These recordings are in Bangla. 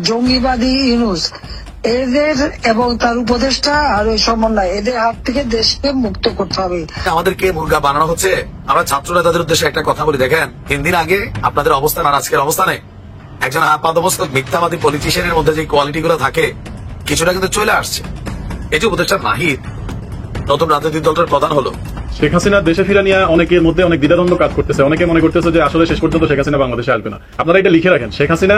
জঙ্গিবাদী ইউনূস এদের এবং তার উপদেষ্টা আর ওই সমন্বয় এদের হাত থেকে দেশকে মুক্ত করতে হবে। আমাদেরকে মুরগা বানানো হচ্ছে। আমরা ছাত্র নেতাদের উদ্দেশ্যে একটা কথা বলি, দেখেন 3 দিন আগে আপনাদের অবস্থান আর আজকের অবস্থানে একজন আপাতমস্তক মিথ্যাবাদী পলিটিশিয়ানের মধ্যে যে কোয়ালিটি গুলো থাকে কিছুটা কিন্তু চলে আসছে। এই যে উপদেষ্টা নাহিদ নতুন রাজনৈতিক দলটার প্রধান হলো, শেখ হাসিনা দেশে ফিরে নিয়ে অনেকের মধ্যে অনেক দ্বিধাদ্বন্দ্ব কাজ করতেছে। অনেকে মনে করতেছে যে আসলে শেষ পর্যন্ত শেখ হাসিনা বাংলাদেশে আসবে না। আপনারা এটা লিখে রাখেন, শেখ হাসিনা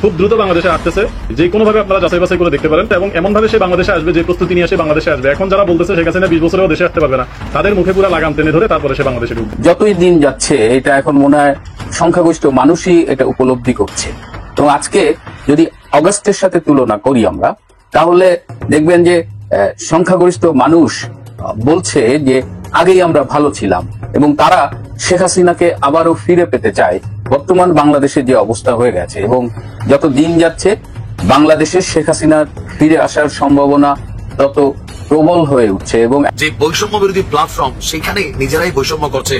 খুব দ্রুত বাংলাদেশে আসতেছে। যে কোনো ভাবে আপনারা যাচাই বাছাই করে দেখতে পারেন এবং এমন ভাবে সে বাংলাদেশে আসবে যে প্রস্তুতি নিয়ে সে বাংলাদেশে আসবে। এখন যারা বলতেছে শেখ হাসিনা 20 বছরেও দেশে আসতে পারবে না, তাদের মুখে পুরো লাগাম টেনে ধরে তারপরে সে বাংলাদেশে ঢুকবে। যতই দিন যাচ্ছে এটা এখন মনে হয় সংখ্যাগরিষ্ঠ মানুষই এটা উপলব্ধি করছে। তো আজকে যদি অগাস্টের সাথে তুলনা করি আমরা, তাহলে দেখবেন যে সংখ্যাগরিষ্ঠ মানুষ বলছে যে আগেই আমরা ভালো ছিলাম এবং তারা শেখ হাসিনাকে আবারও ফিরে পেতে চায়। বর্তমান বাংলাদেশের যে অবস্থা হয়ে গেছে এবং যত দিন যাচ্ছে বাংলাদেশের শেখ হাসিনার ফিরে আসার সম্ভাবনা তত প্রবল হয়ে উঠছে। এবং যে বৈষম্য বিরোধী প্ল্যাটফর্ম সেখানে নিজেরাই বৈষম্য করছে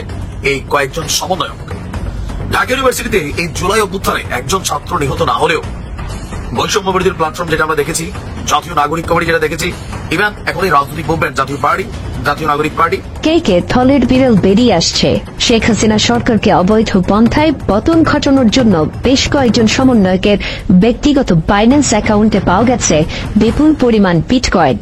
এই কয়েকজন সমন্বয়ক। ঢাকা ইউনিভার্সিটিতে এই জুলাই অভ্যুত্থানে একজন ছাত্র নিহত না হলেও বৈষম্য বিরোধী প্ল্যাটফর্ম যেটা আমরা দেখেছি, জাতীয় নাগরিক কমিটি যেটা দেখেছি, ইভেন এখন এই রাজনৈতিক মুভমেন্ট জাতীয় পার্টি, জাতীয় নাগরিক পার্টি, কে থলের বিড়াল বেরিয়ে আসছে। শেখ হাসিনা সরকারকে অবৈধ পন্থায় পতন ঘটানোর জন্য বেশ কয়েকজন সমন্বয়কের ব্যক্তিগত বাইন্যান্স অ্যাকাউন্টে পাওয়া গেছে বিপুল পরিমাণ বিটকয়েন,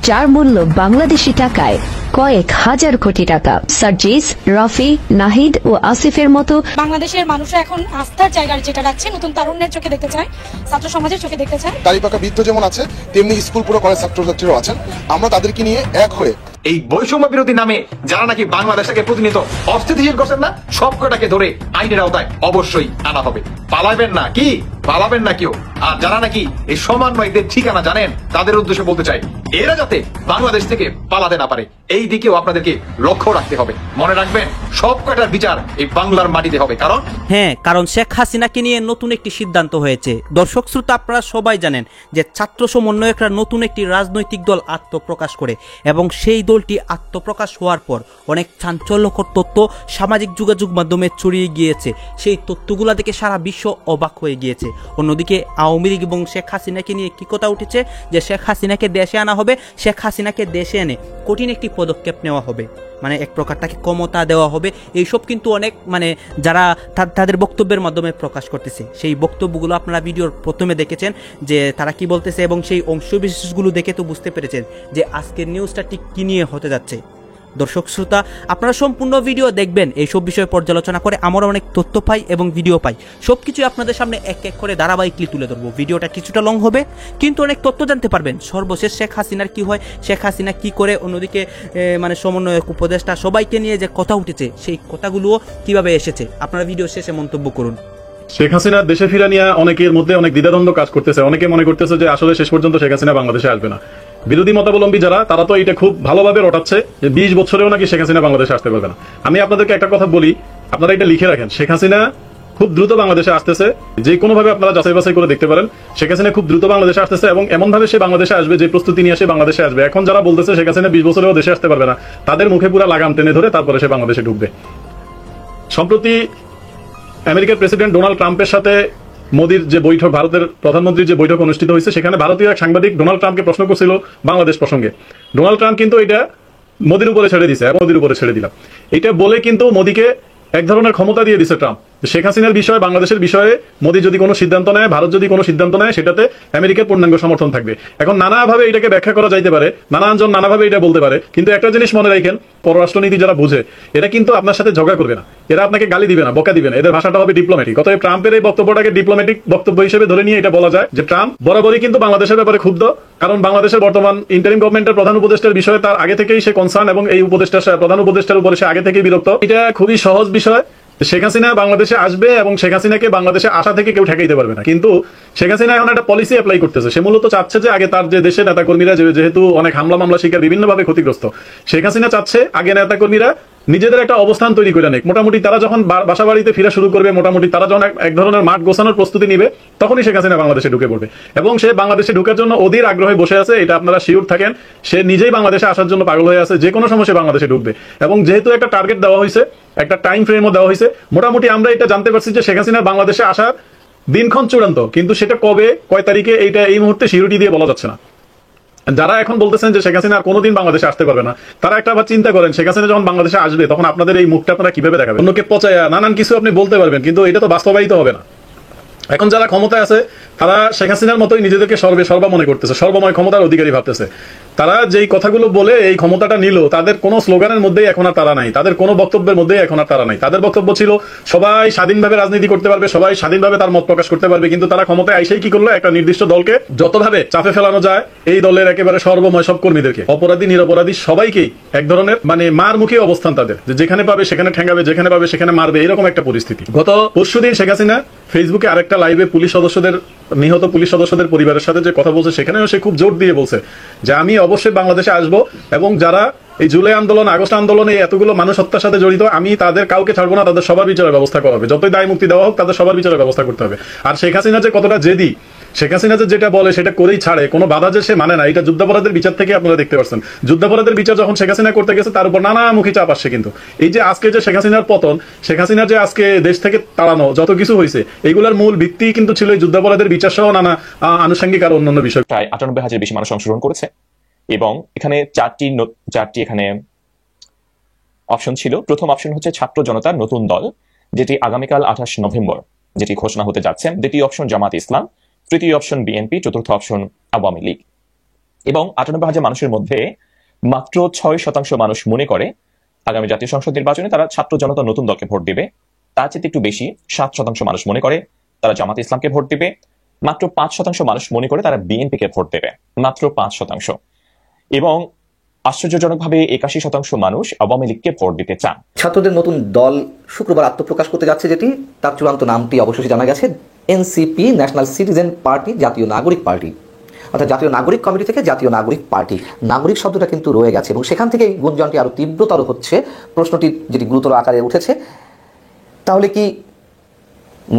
যার মূল্য বাংলাদেশি টাকায় কয়েক হাজার কোটি টাকা। সার্জিস, রফি, নাহিদ ও আসিফের মতো বাংলাদেশের মানুষরা এখন আস্থার জায়গার যেটা রাখছে নতুন তারুণ্যের চোখে দেখতে চায়, ছাত্র সমাজের চোখে দেখতে চায়। কালীপাকা বৃদ্ধ যেমন আছে তেমনি স্কুল পুরো কলেজ ছাত্রছাত্রীরাও আছেন। আমরা তাদেরকে নিয়ে এক হয়ে এই বৈষম্য বিরোধী নামে যারা নাকি বাংলাদেশকে প্রতিনিয়ত অস্থিতিশীল করছেন না, সবকটাকে ধরে আইনের আওতায় অবশ্যই আনা হবে। পালাবেন না, কি পালাবেন না কেউ। আর যারা নাকি এই সমন্বয়কদের ঠিকানা জানেন তাদের উদ্দেশ্যে বলতে চাই, এরা যাতে বাংলাদেশ থেকে পালাতে না পারে এই দিকেও আপনাদেরকে লক্ষ্য রাখতে হবে। মনে রাখবেন সবকটার বিচার এই বাংলার মাটিতে হবে। কারণ শেখ হাসিনাকে নিয়ে নতুন একটি সিদ্ধান্ত হয়েছে। দর্শক শ্রোতা, আপনারা সবাই জানেন যে ছাত্র সমন্বয়করা নতুন একটি রাজনৈতিক দল আত্মপ্রকাশ করে এবং সেই দলটি আত্মপ্রকাশ হওয়ার পর অনেক চাঞ্চল্যকর তথ্য সামাজিক যোগাযোগ মাধ্যমে ছড়িয়ে গিয়েছে। সেই তথ্যগুলা দেখে সারা বিশ্ব অবাক হয়ে গিয়েছে। অন্যদিকে আওয়ামী লীগ এবং শেখ হাসিনাকে নিয়ে কি কথা উঠেছে যে শেখ হাসিনাকে দেশে আনা হবে, শেখ হাসিনাকে দেশে এনে কঠিন একটি পদক্ষেপ নেওয়া হবে, মানে এক প্রকার তাকে ক্ষমতা দেওয়া হবে। এইসব কিন্তু অনেক যারা তাদের বক্তব্যের মাধ্যমে প্রকাশ করতেছে। সেই বক্তব্যগুলো আপনারা ভিডিওর প্রথমে দেখেছেন যে তারা কি বলতেছে এবং সেই অংশবিশেষগুলো দেখে তো বুঝতে পেরেছেন যে আজকের নিউজটা ঠিক কি নিয়ে হতে যাচ্ছে। দর্শক শ্রোতা, আপনারা সম্পূর্ণ ভিডিও দেখবেন। এইসব বিষয়ে পর্যালোচনা করে আমরা অনেক তথ্য পাই এবং ভিডিও পাই। সবকিছু আপনাদের সামনে এক এক করে ধারাবাহিকলি তুলে ধরবো। ভিডিওটা কিছুটা লং হবে কিন্তু অনেক তথ্য জানতে পারবেন। সর্বশেষ শেখ হাসিনার কি হয়, শেখ হাসিনা কি করে, অন্যদিকে সমন্বয়ক উপদেষ্টা সবাইকে নিয়ে যে কথা উঠেছে সেই কথাগুলোও কিভাবে এসেছে, আপনারা ভিডিও শেষে মন্তব্য করুন। শেখ হাসিনা দেশে ফিরে নিয়ে অনেকের মধ্যে অনেক দ্বিধাদ্বন্দ্ব কাজ করতেছে। অনেকে মনে করতেছে যে আসলে শেষ পর্যন্ত শেখ হাসিনা বাংলাদেশে আসবে না। বিরোধী মতাবলম্বী যারা, তারা তো এটা খুব ভালোভাবে রটাচ্ছে যে 20 বছরেও নাকি শেখ হাসিনা বাংলাদেশে আসতে পারবে না। আমি আপনাদেরকে একটা কথা বলি, আপনারা এটা লিখে রাখেন, শেখ হাসিনা খুব দ্রুত বাংলাদেশে আসতেছে। যে কোনো ভাবে আপনারা যাচাই বাছাই করে দেখতে পারেন, শেখ হাসিনা খুব দ্রুত বাংলাদেশে আসতেছে এবং এমন ভাবে সে বাংলাদেশে আসবে যে প্রস্তুতি নিয়ে সে বাংলাদেশে আসবে। এখন যারা বলতেছে শেখ হাসিনা 20 বছরেও দেশে আসতে পারবে না, তাদের মুখে পুরো লাগাম টেনে ধরে তারপরে সে বাংলাদেশে ঢুকবে। সম্প্রতি আমেরিকার প্রেসিডেন্ট ডোনাল্ড ট্রাম্পের সাথে মোদির যে বৈঠক, ভারতের প্রধানমন্ত্রীর যে বৈঠক অনুষ্ঠিত হয়েছে, সেখানে ভারতীয় এক সাংবাদিক ডোনাল্ড ট্রাম্পকে প্রশ্ন করছিল বাংলাদেশ প্রসঙ্গে। ডোনাল্ড ট্রাম্প কিন্তু এটা মোদির উপরে ছেড়ে দিছে, মোদির উপরে ছেড়ে দিলাম এটা বলে কিন্তু মোদিকে এক ধরনের ক্ষমতা দিয়ে দিছে ট্রাম্প। শেখ হাসিনার বিষয়ে, বাংলাদেশের বিষয়ে মোদি যদি কোনো সিদ্ধান্ত নেয়, ভারত যদি কোনো সিদ্ধান্ত নেয়, সেটাতে আমেরিকার পূর্ণাঙ্গ সমর্থন থাকবে। এখন নানাভাবে এটাকে ব্যাখ্যা করা যাইতে পারে, নানাজন নানাভাবে এটা বলতে পারে, কিন্তু একটা জিনিস মনে রাখেন, পররাষ্ট্রনীতি যারা বুঝে এরা কিন্তু আপনার সাথে ঝগড়া করবে না, এরা আপনাকে গালি দিবে না, বকা দিবে না, এদের ভাষাটা হবে ডিপ্লোম্যাটিক। অতএব ট্রাম্পের এই বক্তব্যটাকে ডিপ্লোম্যাটিক বক্তব্য হিসেবে ধরে নিয়ে এটা বলা যায় যে ট্রাম্প বরাবরই কিন্তু বাংলাদেশের ব্যাপারে ক্ষুব্ধ। কারণ বাংলাদেশের বর্তমান ইন্টারিম গভর্নমেন্টের প্রধান উপদেষ্টার বিষয়ে তার আগে থেকেই সে কনসার্ন এবং এই প্রধান উপদেষ্টার উপরে সে আগে থেকেই বিরক্ত। এটা খুবই সহজ বিষয়। শেখ হাসিনা বাংলাদেশে আসবে এবং শেখ হাসিনাকে বাংলাদেশে আসা থেকে কেউ ঠেকাইতে পারবে না। কিন্তু শেখ হাসিনা এখন একটা পলিসি অ্যাপ্লাই করতেছে। সে মূলত চাচ্ছে যে আগে তার যে দেশের নেতাকর্মীরা যেহেতু অনেক হামলা মামলা শিকার, বিভিন্নভাবে ক্ষতিগ্রস্ত, শেখ হাসিনা চাচ্ছে আগে নেতাকর্মীরা নিজেদের একটা অবস্থান তৈরি করে নেক। মোটামুটি তারা যখন বাসা বাড়িতে ফিরে শুরু করবে, মোটামুটি তারা যখন এক ধরনের মাঠ গোছানোর প্রস্তুতি নিবে, তখনই শেখ হাসিনা বাংলাদেশে ঢুকে পড়বে এবং সে বাংলাদেশে ঢুকার জন্য অধীর আগ্রহে বসে আছে। এটা আপনারা শিওর থাকেন, সে নিজেই বাংলাদেশে আসার জন্য পাগল হয়ে আছে। যে কোনো সময় সে বাংলাদেশে ঢুকবে এবং যেহেতু একটা টার্গেট দেওয়া হয়েছে, একটা টাইম ফ্রেমও দেওয়া হয়েছে, মোটামুটি আমরা এটা জানতে পারছি যে শেখ হাসিনা বাংলাদেশে আসার দিনক্ষণ চূড়ান্ত, কিন্তু সেটা কবে কয় তারিখে এইটা এই মুহূর্তে সিউরিটি দিয়ে বলা যাচ্ছে না। যারা এখন বলতেছেন যে শেখ হাসিনা আর কোনোদিন বাংলাদেশে আসতে পারবে না, তারা একটা আবার চিন্তা করেন শেখ হাসিনা যখন বাংলাদেশে আসবে তখন আপনাদের এই মুখটা আপনারা কিভাবে দেখাবেন? অন্যকে পচায়া নানান কিছু আপনি বলতে পারবেন, কিন্তু এটা তো বাস্তবায়িত হবে না। এখন যারা ক্ষমতায় আছে তারা শেখ হাসিনার মতোই নিজেদেরকে সর্বা মনে করতেছে, সর্বময় ক্ষমতার অধিকারী ভাবতেছে। তারা যেই কথাগুলো বলে এই ক্ষমতাটা নিল, তাদের কোনো স্লোগানের মধ্যেই এখন আর তারা নাই, তাদের কোনো বক্তব্যের মধ্যেই এখন আর তারা নাই। তাদের বক্তব্য ছিল সবাই স্বাধীনভাবে রাজনীতি করতে পারবে, সবাই স্বাধীনভাবে তার মত প্রকাশ করতে পারবে, কিন্তু তারা ক্ষমতায় আইসেই কি করলো, একটা নির্দিষ্ট দলকে যতভাবে চাপে ফেলানো যায় এই দলের একেবারে সর্বময় সব কর্মীদেরকে, অপরাধী নিরপরাধী সবাইকেই এক ধরনের মানে মার মুখী অবস্থান তাদের, যে যেখানে পাবে সেখানে ঠেঙ্গাবে, যেখানে পাবে সেখানে মারবে, এরকম একটা পরিস্থিতি। গত পরশুদিন শেখ হাসিনা ফেসবুকে আরেকটা লাইভে নিহত পুলিশ সদস্যদের পরিবারের সাথে যে কথা বলছে, সেখানেও সে খুব জোর দিয়ে বলছে যে আমি অবশ্যই বাংলাদেশে আসবো এবং যারা এই জুলাই আন্দোলন, আগস্ট আন্দোলনে এতগুলো মানুষ হত্যার সাথে জড়িত, আমি তাদের কাউকে ছাড়বো না, তাদের সবার বিচারের ব্যবস্থা করা হবে, যতই দায় মুক্তি দেওয়া হোক তাদের সবার বিচারের ব্যবস্থা করতে হবে। আর শেখ হাসিনা যে কতটা জেদি, শেখ হাসিনা যেটা বলে সেটা করেই ছাড়ে, কোনো বাধা যে সে মানে না, এটা যুদ্ধাপরাধের বিচার থেকে আপনারা দেখতে পাচ্ছেন। যুদ্ধাপরাধের বিচার যখন শেখ হাসিনা করতে গেছে তার উপর নানামুখী চাপ আসছে, কিন্তু এই যে আজকে যে শেখ হাসিনার পতন, শেখ হাসিনা যে আজকে দেশ থেকে তাড়ানো যত কিছু হয়েছে, এগুলোর মূল ভিত্তি কিন্তু ছিল এই যুদ্ধাপরাধের বিচার সহ নানা আনুষঙ্গিক আর অন্যান্য বিষয়। প্রায় ৯৮,০০০ বেশি মানুষ অংশগ্রহণ করেছে এবং এখানে চারটি এখানে অপশন ছিল। প্রথম অপশন হচ্ছে ছাত্র জনতার নতুন দল, যেটি আগামীকাল ২৮ নভেম্বর যেটি ঘোষণা হতে যাচ্ছে। দ্বিতীয় অপশন জামাত ইসলাম, তৃতীয় অপশন বিএনপি, চতুর্থ অপশন আওয়ামী লীগ। এবং ৯৮,০০০ মানুষের মধ্যে মাত্র ৬% মানুষ মনে করে আগামী জাতীয় সংসদ নির্বাচনে তারা ছাত্র জনতা নতুন দলকে ভোট দেবে। তার চেয়ে একটু বেশি ৭% মানুষ মনে করে তারা জামাত ইসলামকে ভোট দেবে। মাত্র ৫% মানুষ মনে করে তারা বিএনপিকে ভোট দেবে, মাত্র ৫%। এবং আশ্চর্যজনকভাবে ৮১% মানুষ আওয়ামী লীগকে ভোট দিতে চান। ছাত্রদের নতুন দল শুক্রবার আত্মপ্রকাশ করতে যাচ্ছে, যেটি তার চূড়ান্ত নামটি অবশেষে জানা গেছে এনসিপি, ন্যাশনাল সিটিজেন পার্টি, জাতীয় নাগরিক পার্টি, অর্থাৎ জাতীয় নাগরিক কমিটি থেকে জাতীয় নাগরিক পার্টি। নাগরিক শব্দটা কিন্তু রয়ে গেছে এবং সেখান থেকেই গুঞ্জনটি আরো তীব্রতর হচ্ছে। প্রশ্নটি যেটি গুরুতর আকারে উঠেছে, তাহলে কি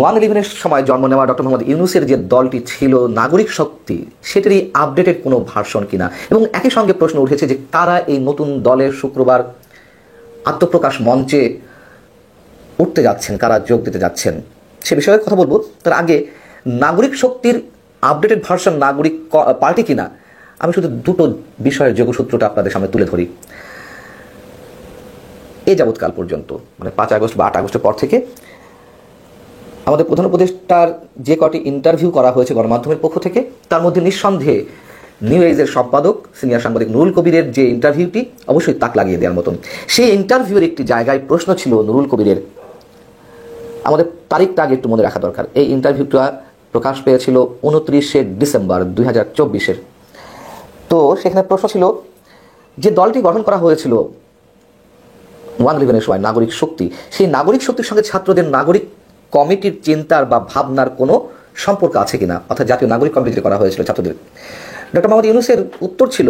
1/11-এর সময় জন্ম নেওয়া ডক্টর মোহাম্মদ ইউনূসের যে দলটি ছিল নাগরিক শক্তি, সেটারই আপডেটেড কোনো ভার্সন কিনা? এবং একই সঙ্গে প্রশ্ন উঠেছে যে কারা এই নতুন দলের শুক্রবার আত্মপ্রকাশ মঞ্চে উঠতে যাচ্ছেন, কারা যোগ দিতে যাচ্ছেন, সে বিষয়ে কথা বলবো। তার আগে নাগরিক শক্তির আপডেটেড ভার্সন নাগরিক পার্টি কিনা, আমি শুধু দুটো বিষয়ের যোগসূত্রটা আপনাদের সামনে তুলে ধরি। এ যাবৎকাল পর্যন্ত মানে 5 আগস্ট বা 8 আগস্টের পর থেকে আমাদের প্রধান উপদেষ্টার যে কটি ইন্টারভিউ করা হয়েছে গণমাধ্যমের পক্ষ থেকে, তার মধ্যে নিঃসন্দেহে নিউ এজের সম্পাদক সিনিয়র সাংবাদিক নুরুল কবিরের যে ইন্টারভিউটি অবশ্যই তাক লাগিয়ে দেওয়ার মতন। সেই ইন্টারভিউর একটি জায়গায় প্রশ্ন ছিল নুরুল কবিরের, আমাদের তারিখটা আগে একটু মনে রাখা দরকার। এই ইন্টারভিউটা প্রকাশ পেয়েছিল 29শে ডিসেম্বর 2024-এর। তো সেখানে প্রশ্ন ছিল যে দলটি গঠন করা হয়েছিল 1/11-এর সময় নাগরিক শক্তি, সেই নাগরিক শক্তির সঙ্গে ছাত্রদের নাগরিক কমিটির চিন্তার বা ভাবনার কোনো সম্পর্ক আছে কিনা, অর্থাৎ জাতীয় নাগরিক কমিটি করা হয়েছিল ছাত্রদের। ডক্টর মোহাম্মদ ইউনূসের উত্তর ছিল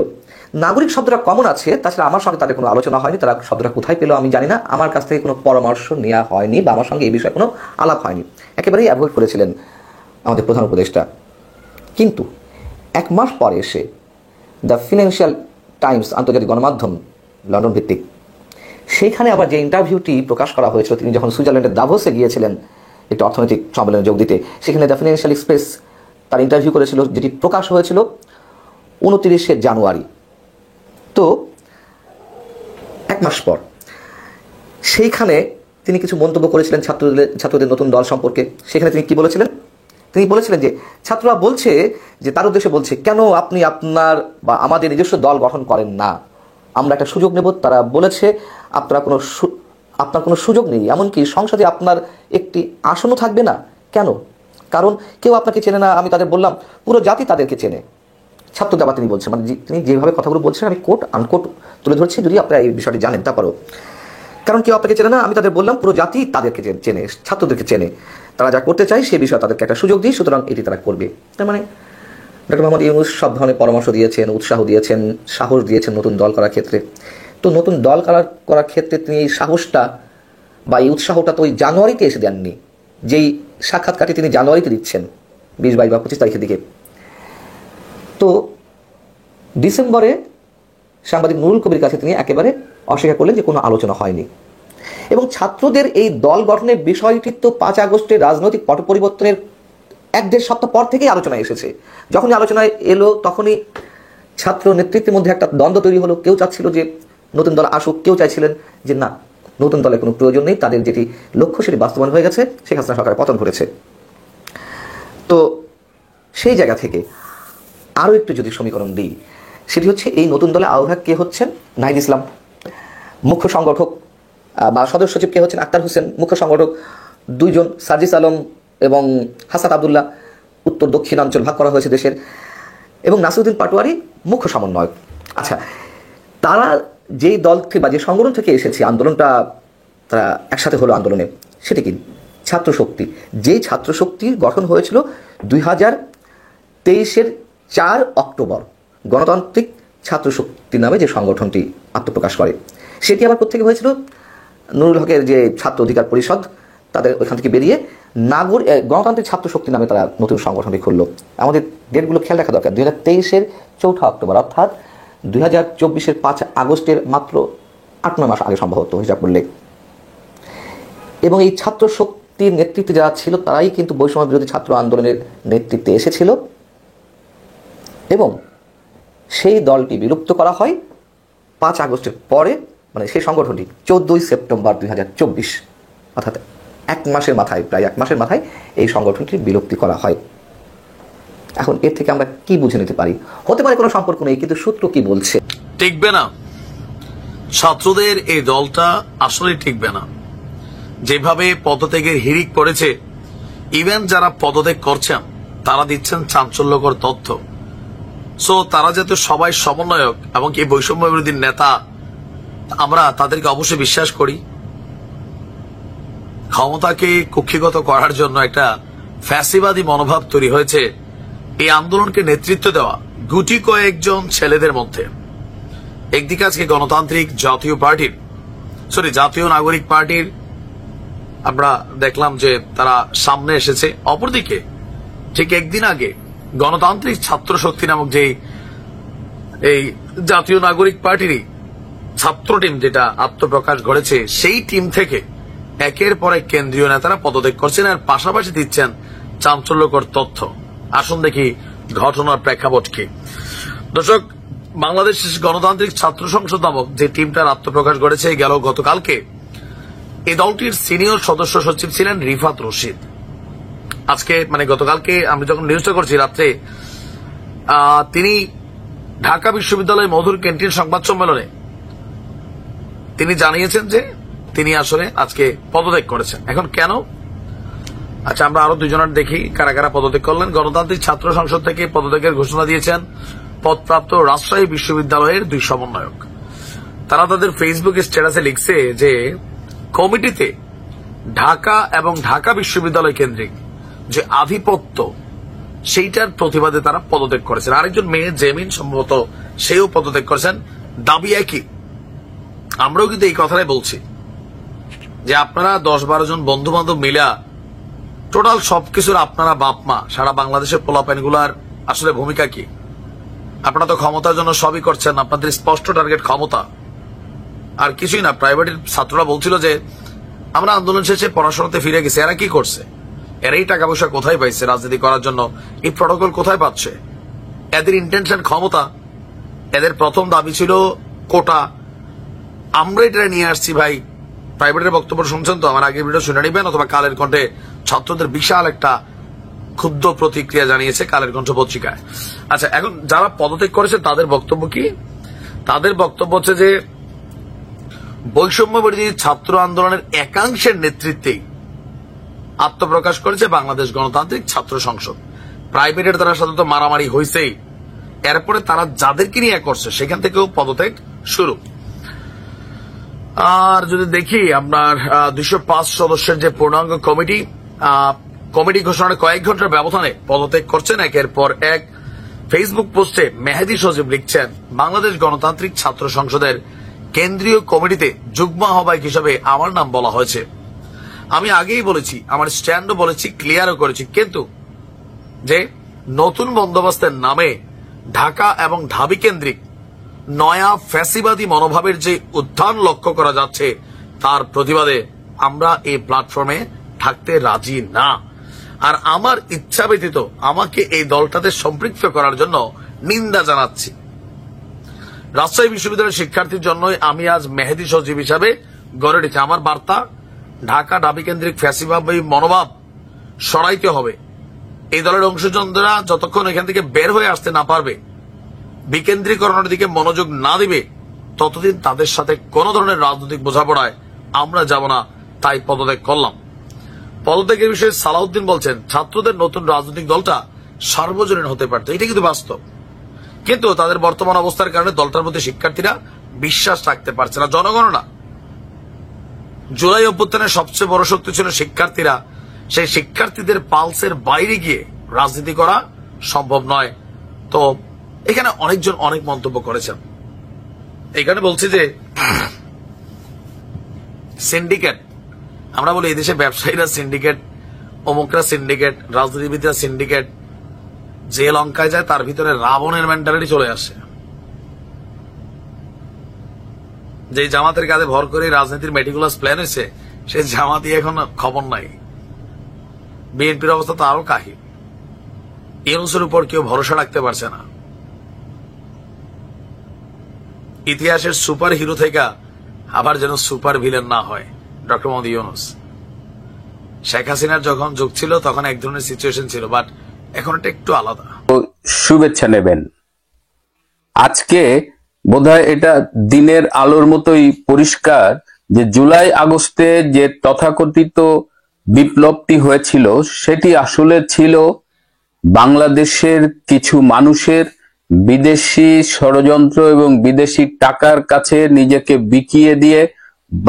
নাগরিক শব্দটা কমন আছে, তাছাড়া আমার সঙ্গে তাদের কোনো আলোচনা হয়নি, তারা শব্দটা কোথায় পেলো আমি জানি না, আমার কাছ থেকে কোনো পরামর্শ নেওয়া হয়নি বা আমার সঙ্গে এই বিষয়ে কোনো আলাপ হয়নি, একেবারেই অ্যাভয়েড করেছিলেন আমাদের প্রধান উপদেষ্টা। কিন্তু 1 মাস পরে এসে দ্য ফিনান্সিয়াল টাইমস, আন্তর্জাতিক গণমাধ্যম লন্ডন ভিত্তিক, সেইখানে আবার যে ইন্টারভিউটি প্রকাশ করা হয়েছিল, তিনি যখন সুইজারল্যান্ডের দাভোসে গিয়েছিলেন একটি অর্থনৈতিক সম্মেলনে যোগ দিতে, সেখানে দ্য ফিনান্সিয়াল এক্সপ্রেস তার ইন্টারভিউ করেছিল, যেটি প্রকাশ হয়েছিল 29শে জানুয়ারি। তো 1 মাস পর সেইখানে তিনি কিছু মন্তব্য করেছিলেন ছাত্রদের নতুন দল সম্পর্কে। সেখানে তিনি কি বলেছিলেন? তিনি বলেছিলেন যে ছাত্ররা বলছে যে তার উদ্দেশ্যে বলছে, কেন আপনি আপনার বা আমাদের নিজস্ব দল গঠন করেন না, আমরা একটা সুযোগ নেব। তারা বলেছে আপনার কোনো সুযোগ নেই, এমনকি সংসদে আপনার একটি আসনও থাকবে না। কেন? কারণ কেউ আপনাকে চেনে না। আমি তাদের বললাম পুরো জাতি তাদেরকে চেনে। ছাত্রদের আবার তিনি বলছেন, মানে তিনি যেভাবে কথাগুলো বলছেন আমি কোট আনকোট তুলে ধরছি, যদি আপনারা এই বিষয়টি জানেন। তারপরও কারণ কেউ আপনাকে চেনে না, আমি তাদের বললাম পুরো জাতি তাদেরকে চেনে, ছাত্রদেরকে চেনে, তারা যা করতে চায় সেই বিষয়ে তাদেরকে একটা সুযোগ দিই, সুতরাং এটি তারা করবে। তার মানে ডক্টর মোহাম্মদ ইউনূস সব ধরনের পরামর্শ দিয়েছেন, উৎসাহ দিয়েছেন, সাহস দিয়েছেন নতুন দল করার ক্ষেত্রে। তো নতুন দল করার ক্ষেত্রে তিনি এই সাহসটা বা এই উৎসাহটা তো ওই জানুয়ারিতে এসে দেননি, যেই সাক্ষাৎকারটি তিনি জানুয়ারিতে দিচ্ছেন 20, 22 বা 25 তারিখের দিকে। তো ডিসেম্বরে সাংবাদিক নুরুল কবির কাছে তিনি একেবারে অস্বীকার করলেন যে কোনো আলোচনা হয়নি। এবং ছাত্রদের এই দল গঠনের বিষয়টি তো 5 আগস্টের রাজনৈতিক পট পরিবর্তনের 1-1.5 সপ্তাহ পর থেকেই আলোচনায় এসেছে। যখনই আলোচনায় এলো তখনই ছাত্র নেতৃত্বের মধ্যে একটা দ্বন্দ্ব তৈরি হলো। কেউ চাচ্ছিল যে নতুন দল আসুক, কেউ চাইছিলেন যে না, নতুন দলের কোনো প্রয়োজন নেই, তাদের যেটি লক্ষ্য সেটি বাস্তবায়ন হয়ে গেছে, শেখ হাসিনা সরকারের পতন ঘটেছে। তো সেই জায়গা থেকে আরও একটু যদি সমীকরণ দিই, সেটি হচ্ছে এই নতুন দলে আহ্বায়ক কে হচ্ছেন? নাহিদ ইসলাম। মুখ্য সংগঠক বা সদস্য সচিব কে হচ্ছেন? আক্তার হোসেন। মুখ্য সংগঠক 2 জন, সার্জিস আলম এবং হাসান আবদুল্লাহ। উত্তর দক্ষিণাঞ্চল ভাগ করা হয়েছে দেশের। এবং নাসিরউদ্দিন পাটোয়ারি মুখ্য সমন্বয়ক। আচ্ছা, তারা যেই দল থেকে বা যে সংগঠন থেকে এসেছে, আন্দোলনটা তারা একসাথে হলো আন্দোলনে, সেটি কি? ছাত্র শক্তি। যেই ছাত্র শক্তির গঠন হয়েছিল 2023-এর 4 অক্টোবর গণতান্ত্রিক ছাত্র শক্তি নামে যে সংগঠনটি আত্মপ্রকাশ করে, সেটি আবার কোথেকে হয়েছিল? নুরুল হকের যে ছাত্র অধিকার পরিষদ, তাদের ওইখান থেকে বেরিয়ে গণতান্ত্রিক ছাত্র শক্তি নামে তারা নতুন সংগঠনটি খুললো। আমাদের ডেটগুলো খেয়াল রাখা দরকার। 2023-এর 4 অক্টোবর, অর্থাৎ 2024-এর 5 আগস্টের মাত্র 8-9 মাস আগে সম্ভবত হিসাব করলে। এবং এই ছাত্র শক্তির নেতৃত্বে যারা ছিল তারাই কিন্তু বৈষম্য বিরোধী ছাত্র আন্দোলনের নেতৃত্বে এসেছিল এবং সেই দলটি বিলুপ্ত করা হয় 5 আগস্টের পরে, মানে সেই সংগঠনটি 14 সেপ্টেম্বর 2024, অর্থাৎ 1 মাসের মাথায়, প্রায় 1 মাসের মাথায় এই সংগঠনটির বিলুপ্তি করা হয়। এখন এর থেকে আমরা কি বুঝে নিতে পারি? হতে পারে কোনো সম্পর্ক নেই, কিন্তু সূত্র কি বলছে? টিকবে না, ছাত্রদের এই দলটা আসলে টিকবে না। যেভাবে পদত্যাগের হিড়িক পড়েছে, ইভেন যারা পদত্যাগ করছেন তারা দিচ্ছেন চাঞ্চল্যকর তথ্য। সো তারা যাতে সবাই সমন্বয়ক এবং এই বৈষম্য বিরোধী নেতা, আমরা তাদেরকে অবশ্যই বিশ্বাস করি। ক্ষমতাকে কুক্ষিগত করার জন্য একটা ফ্যাসিবাদী মনোভাব তৈরি হয়েছে এই আন্দোলনকে নেতৃত্ব দেওয়া গুটি কয়েকজন ছেলেদের মধ্যে। একদিকে আজকে গণতান্ত্রিক জাতীয় নাগরিক পার্টির আমরা দেখলাম যে তারা সামনে এসেছে। অপরদিকে ঠিক একদিন আগে গণতান্ত্রিক ছাত্র শক্তি নামক যে এই জাতীয় নাগরিক পার্টিরই ছাত্র টিম যেটা আত্মপ্রকাশ ঘটেছে, সেই টিম থেকে একের পর এক কেন্দ্রীয় নেতারা পদত্যাগ করছেন আর পাশাপাশি দিচ্ছেন চাঞ্চল্যকর তথ্য। আসুন দেখি ঘটনার প্রেক্ষাপট কি। দর্শক, বাংলাদেশ গণতান্ত্রিক ছাত্র সংসদ নামক যে টিমটার আত্মপ্রকাশ ঘটেছে গেল গতকালকে, এই দলটির সিনিয়র সদস্য সচিব ছিলেন রিফাত রশিদ। আজকে মানে গতকালকে আমি যখন নিউজটা করছি রাত্রে, তিনি ঢাকা বিশ্ববিদ্যালয়ের মধুর ক্যান্টিন সংবাদ সম্মেলনে তিনি জানিয়েছেন যে তিনি আসলে আজকে পদত্যাগ করেছেন। এখন কেন? আচ্ছা, আমরা আরো 2 জনের দেখি কারা কারা পদত্যাগ করলেন। গণতান্ত্রিক ছাত্র সংসদ থেকে পদত্যাগের ঘোষণা দিয়েছেন পদপ্রাপ্ত রাজশাহী বিশ্ববিদ্যালয়ের 2 সমন্বয়ক। তারা তাদের ফেসবুকে স্ট্যাটাসে লিখছে যে কমিটিতে ঢাকা এবং ঢাকা বিশ্ববিদ্যালয় কেন্দ্রিক যে আধিপত্য, সেইটার প্রতিবাদে তারা পদত্যাগ করেছেন। আরেকজন মেয়ে জেমিন সম্ভবত সেও পদত্যাগ করেছেন। দাবি একই। আমরাও কিন্তু এই কথাটাই বলছি যে আপনারা 10-12 জন বন্ধু বান্ধব মিলা টোটাল সবকিছুর আপনারা বাপ মা, সারা বাংলাদেশের পোলাপাইনগুলার আসলে ভূমিকা কি? আপনারা তো ক্ষমতার জন্য সবই করছেন, আপনাদের স্পষ্ট টার্গেট ক্ষমতা, আর কিছুই না। প্রাইভেটের ছাত্ররা বলছিল যে আমরা আন্দোলন শেষে পড়াশোনাতে ফিরে গেছি। এরা কি করছে? এরাই টাকা পয়সা কোথায় পাইছে রাজনীতি করার জন্য? এই প্রটোকল কোথায় পাচ্ছে? এদের ইন্টেনশন ক্ষমতা। এদের প্রথম দাবি ছিল কোটা। আমরা এটা নিয়ে আসছি ভাই। প্রাইভেটের বক্তব্য শুনছেন তো, আমার আগের ভিডিও শুনে নেবেন, অথবা কালের কণ্ঠে ছাত্রদের বিশাল একটা ক্ষুদ্র প্রতিক্রিয়া জানিয়েছে কালের কণ্ঠ পত্রিকায়। আচ্ছা, এখন যারা পদত্যাগ করেছে তাদের বক্তব্য কি? তাদের বক্তব্য হচ্ছে যে বৈষম্য বিরোধী ছাত্র আন্দোলনের একাংশের নেতৃত্বে আত্মপ্রকাশ করেছে বাংলাদেশ গণতান্ত্রিক ছাত্র সংসদ। প্রাইভেটের দ্বারা সাধারণত মারামারি হয়েছেই, এরপরে তারা যাদেরকে নিয়ে করছে সেখান থেকেও পদত্যাগ শুরু। আর যদি দেখি আপনার 205 সদস্যের যে পূর্ণাঙ্গ কমিটি ঘোষণার কয়েক ঘন্টার ব্যবধানে পদত্যাগ করছেন একের পর এক। ফেসবুক পোস্টে মেহেদী সজীব লিখছেন, বাংলাদেশ গণতান্ত্রিক ছাত্র সংসদের কেন্দ্রীয় কমিটিতে যুগ্ম আহ্বায়ক হিসেবে আমার নাম বলা হয়েছে। আমি আগেই বলেছি, আমার স্ট্যান্ডও বলেছি, ক্লিয়ারও করেছি, কিন্তু যে নতুন বন্দোবস্তের নামে ঢাকা এবং ঢাবি কেন্দ্রিক নয়া ফ্যাসিবাদী মনোভাবের যে উত্থান লক্ষ্য করা যাচ্ছে, তার প্রতিবাদে আমরা এই প্ল্যাটফর্মে থাকতে রাজি না। আর আমার ইচ্ছা ব্যতীত আমাকে এই দলটাতে সম্পৃক্ত করার জন্য নিন্দা জানাচ্ছি। রাজশাহী বিশ্ববিদ্যালয়ের শিক্ষার্থীর জন্যই আমি আজ মেহেদী সচিব হিসাবে গড়ে উঠেছি। আমার বার্তা, ঢাকা দাবি কেন্দ্রিক ফ্যাসিবাদী মনোভাব সরাইতে হবে। এই দলের অংশজনরা যতক্ষণ এখান থেকে বের হয়ে আসতে না পারবে, বিকেন্দ্রীকরণের দিকে মনোযোগ না দিবে, ততদিন তাদের সাথে কোন ধরনের রাজনৈতিক বোঝাপড়ায় আমরা যাব না, তাই পদত্যাগ করলাম। পদত্যাগের বিষয়ে সালাউদ্দিন বলছেন, ছাত্রদের নতুন রাজনৈতিক দলটা সার্বজনীন হতে পারত, এটা কিন্তু বাস্তব। কিন্তু তাদের বর্তমান অবস্থার কারণে দলটার মধ্যে শিক্ষার্থীরা বিশ্বাস রাখতে পারছে না, জনগণ না। জুলাই অভ্যুত্থানের সবচেয়ে বড় শক্তি ছিল শিক্ষার্থীরা। সেই শিক্ষার্থীদের পালসের বাইরে গিয়ে রাজনীতি করা সম্ভব নয়। তো এখানে অনেকজন অনেক মন্তব্য করেছেন। এখানে বলছি যে সিন্ডিকেট, আমরা বলি এই দেশে ব্যবসায়ীরা সিন্ডিকেট, অমুকরা সিন্ডিকেট, রাজনীতিবিদরা সিন্ডিকেট। যে লঙ্কায় যায় তার ভিতরে রাবণের মেন্টালিটি চলে আসে। যে জামাতের কাঁধে ভর করে রাজনীতির মেটিকুলাস প্ল্যান হয়েছে, সেই জামাতি এখন খবর নাই। বিএনপির অবস্থা তো আরো কাহিল। ইউনূসের উপর কেউ ভরসা রাখতে পারছে না। ইতিহাসের সুপার হিরো থেকে আবার যেন সুপার ভিলেন না হয় ডক্টর মোহাম্মদ ইউনূস। শেখ হাসিনার যখন যুগ ছিল তখন এক ধরনের সিচুয়েশন ছিল, বাট এখন এটা একটু আলাদা। শুভেচ্ছা নেবেন। আজকে বোধহয় এটা দিনের আলোর মতোই পরিষ্কার যে জুলাই আগস্টে যে তথাকথিত বিপ্লবটি হয়েছিল সেটি আসলে ছিল বাংলাদেশের কিছু মানুষের বিদেশি ষড়যন্ত্র এবং বিদেশি টাকার কাছে নিজেকে বিকিয়ে দিয়ে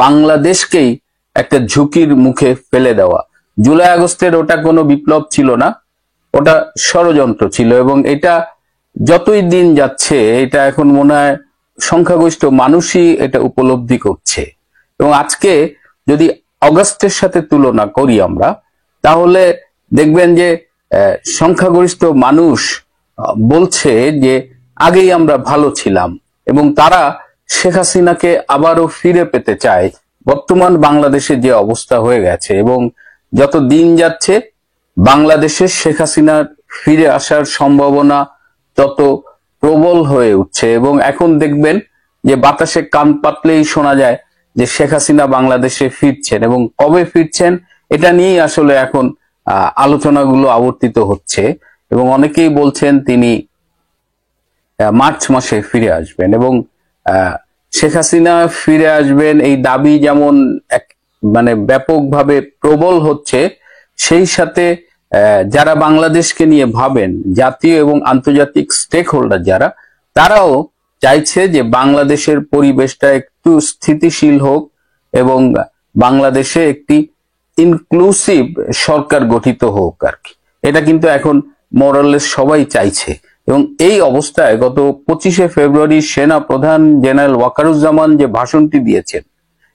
বাংলাদেশকেই একটা ঝুঁকির মুখে ফেলে দেওয়া। জুলাই আগস্টের ওটা কোনো বিপ্লব ছিল না, ওটা ষড়যন্ত্র ছিল। এবং এটা যতই দিন যাচ্ছে এটা এখন মনে হয় সংখ্যাগরিষ্ঠ মানুষই এটা উপলব্ধি করছে। এবং আজকে যদি অগাস্টের সাথে তুলনা করি আমরা, তাহলে দেখবেন যে সংখ্যাগরিষ্ঠ মানুষ বলছে যে আগেই আমরা ভালো ছিলাম এবং তারা শেখ হাসিনাকে আবারও ফিরে পেতে চায়। বর্তমান বাংলাদেশে যে অবস্থা হয়ে গেছে এবং যত দিন যাচ্ছে বাংলাদেশের শেখ হাসিনার ফিরে আসার সম্ভাবনা তত প্রবল হয়ে উঠছে। এবং এখন দেখবেন যে বাতাসে কান পাতলেই শোনা যায় যে শেখ হাসিনা বাংলাদেশে ফিরছেন এবং কবে ফিরছেন এটা নিয়েই আসলে এখন আলোচনাগুলো আবর্তিত হচ্ছে। এবং অনেকেই বলছেন তিনি মার্চ মাসে ফিরে আসবেন এবং শেখ হাসিনা ফিরে আসবেন এই দাবি যেমন মানে ব্যাপকভাবে প্রবল হচ্ছে, সেই সাথে যারা বাংলাদেশকে নিয়ে ভাবেন, জাতীয় এবং আন্তর্জাতিক স্টেক হোল্ডার যারা, তারাও চাইছে যে বাংলাদেশের পরিবেশটা একটু স্থিতিশীল হোক এবং বাংলাদেশে একটি ইনক্লুসিভ সরকার গঠিত হোক আর কি। এটা কিন্তু এখন মোরালেস সবাই চাইছে। এবং এই অবস্থায় গত 25শে ফেব্রুয়ারি সেনা প্রধান জেনারেল ওয়াকারুজ্জামান যে ভাষণটি দিয়েছেন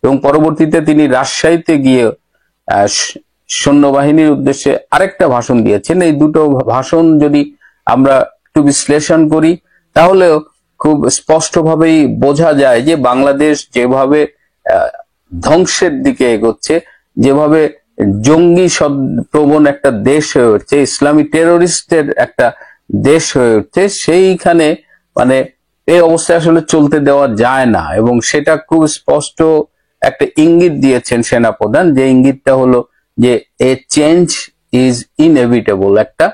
এবং পরবর্তীতে তিনি রাজশাহীতে গিয়ে সৈন্যবাহিনীর উদ্দেশ্যে আরেকটা ভাষণ দিয়েছেন, এই দুটো ভাষণ যদি আমরা একটু বিশ্লেষণ করি তাহলেও খুব স্পষ্টভাবেই বোঝা যায় যে বাংলাদেশ যেভাবে ধ্বংসের দিকে এগোচ্ছে, যেভাবে জঙ্গি প্রবণ একটা দেশ হয়ে উঠছে, ইসলামী টেরোরিস্টের একটা দেশ হয়ে উঠছে, সেইখানে মানে এই অবস্থায় আসলে চলতে দেওয়া যায় না। এবং সেটা খুব স্পষ্ট একটা ইঙ্গিত দিয়েছেন সেনাপ্রধান, যে ইঙ্গিতটা হলো যে এ চেঞ্জ ইজ ইনএভিটেবল, একটা